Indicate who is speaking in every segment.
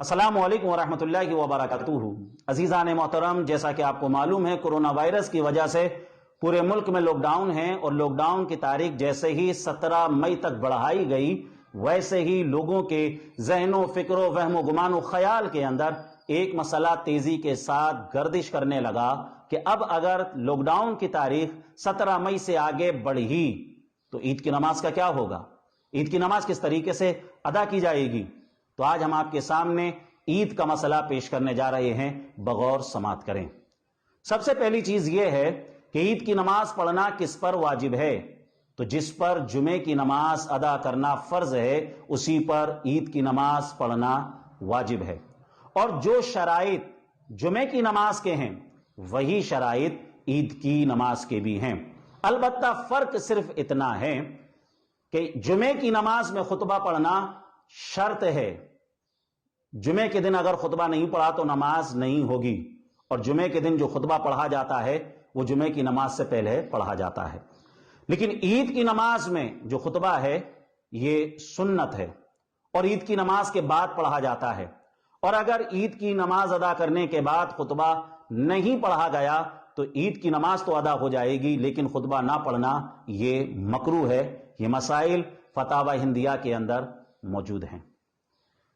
Speaker 1: السلام علیکم ورحمۃ اللہ وبرکاتہ۔ عزیزان محترم، جیسا کہ آپ کو معلوم ہے کورونا وائرس کی وجہ سے پورے ملک میں لاک ڈاؤن ہے، اور لاک ڈاؤن کی تاریخ جیسے ہی 17 مئی تک بڑھائی گئی، ویسے ہی لوگوں کے ذہن و فکر و وہم و گمان و خیال کے اندر ایک مسئلہ تیزی کے ساتھ گردش کرنے لگا کہ اب اگر لاک ڈاؤن کی تاریخ 17 مئی سے آگے بڑھی تو عید کی نماز کا کیا ہوگا، عید کی نماز کس طریقے سے ادا کی جائے گی۔ تو آج ہم آپ کے سامنے عید کا مسئلہ پیش کرنے جا رہے ہیں، بغور سماعت کریں۔ سب سے پہلی چیز یہ ہے کہ عید کی نماز پڑھنا کس پر واجب ہے؟ تو جس پر جمعے کی نماز ادا کرنا فرض ہے، اسی پر عید کی نماز پڑھنا واجب ہے، اور جو شرائط جمعے کی نماز کے ہیں وہی شرائط عید کی نماز کے بھی ہیں۔ البتہ فرق صرف اتنا ہے کہ جمعے کی نماز میں خطبہ پڑھنا شرط ہے، جمعے کے دن اگر خطبہ نہیں پڑھا تو نماز نہیں ہوگی، اور جمعے کے دن جو خطبہ پڑھا جاتا ہے وہ جمعے کی نماز سے پہلے پڑھا جاتا ہے۔ لیکن عید کی نماز میں جو خطبہ ہے یہ سنت ہے، اور عید کی نماز کے بعد پڑھا جاتا ہے، اور اگر عید کی نماز ادا کرنے کے بعد خطبہ نہیں پڑھا گیا تو عید کی نماز تو ادا ہو جائے گی، لیکن خطبہ نہ پڑھنا یہ مکروہ ہے۔ یہ مسائل فتاوی ہندیہ کے اندر موجود ہیں۔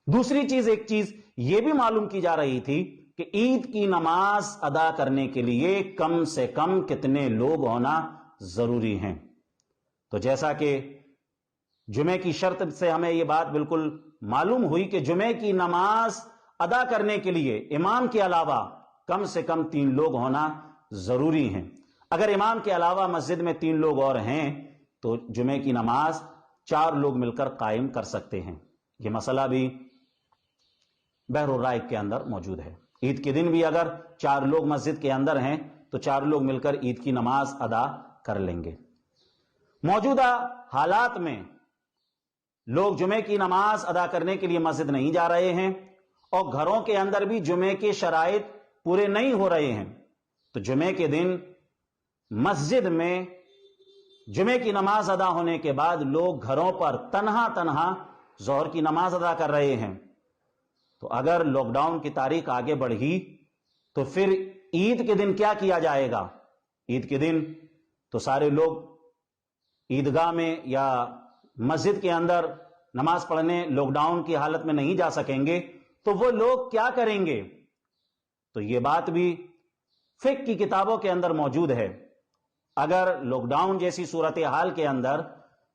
Speaker 1: دوسری چیز، ایک چیز یہ بھی معلوم کی جا رہی تھی کہ عید کی نماز ادا کرنے کے لیے کم سے کم کتنے لوگ ہونا ضروری ہیں۔ تو جیسا کہ جمعے کی شرط سے ہمیں یہ بات بالکل معلوم ہوئی کہ جمعے کی نماز ادا کرنے کے لیے امام کے علاوہ کم سے کم 3 لوگ ہونا ضروری ہیں۔ اگر امام کے علاوہ مسجد میں 3 لوگ اور ہیں تو جمعے کی نماز 4 لوگ مل کر قائم کر سکتے ہیں۔ یہ مسئلہ بھی بحر الرائق کے اندر موجود ہے۔ عید کے دن بھی اگر 4 لوگ مسجد کے اندر ہیں تو 4 لوگ مل کر عید کی نماز ادا کر لیں گے۔ موجودہ حالات میں لوگ جمعے کی نماز ادا کرنے کے لیے مسجد نہیں جا رہے ہیں، اور گھروں کے اندر بھی جمعے کے شرائط پورے نہیں ہو رہے ہیں، تو جمعے کے دن مسجد میں جمعے کی نماز ادا ہونے کے بعد لوگ گھروں پر تنہا ظہر کی نماز ادا کر رہے ہیں۔ تو اگر لاک ڈاؤن کی تاریخ آگے بڑھی تو پھر عید کے دن کیا کیا جائے گا؟ عید کے دن تو سارے لوگ عیدگاہ میں یا مسجد کے اندر نماز پڑھنے لاک ڈاؤن کی حالت میں نہیں جا سکیں گے، تو وہ لوگ کیا کریں گے؟ تو یہ بات بھی فقہ کی کتابوں کے اندر موجود ہے۔ اگر لاک ڈاؤن جیسی صورتحال کے اندر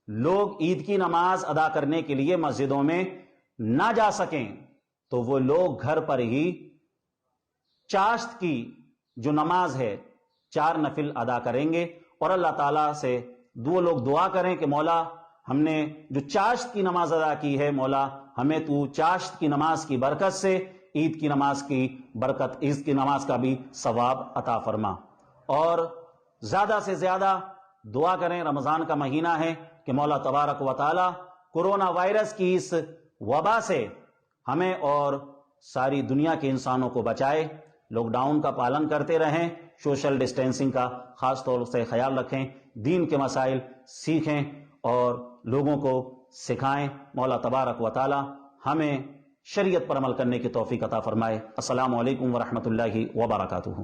Speaker 1: لوگ عید کی نماز ادا کرنے کے لیے مسجدوں میں نہ جا سکیں تو وہ لوگ گھر پر ہی چاشت کی جو نماز ہے 4 نفل ادا کریں گے، اور اللہ تعالیٰ سے لوگ دعا کریں کہ مولا ہم نے جو چاشت کی نماز ادا کی ہے، مولا ہمیں تو چاشت کی نماز کی برکت سے عید کی نماز کی برکت، عید کی نماز کا بھی ثواب عطا فرما۔ اور زیادہ سے زیادہ دعا کریں، رمضان کا مہینہ ہے، کہ مولا تبارک و تعالی کورونا وائرس کی اس وبا سے ہمیں اور ساری دنیا کے انسانوں کو بچائے۔ لاک ڈاؤن کا پالن کرتے رہیں، سوشل ڈسٹینسنگ کا خاص طور سے خیال رکھیں، دین کے مسائل سیکھیں اور لوگوں کو سکھائیں۔ مولا تبارک و تعالی ہمیں شریعت پر عمل کرنے کی توفیق عطا فرمائے۔ السلام علیکم ورحمۃ اللہ وبرکاتہ۔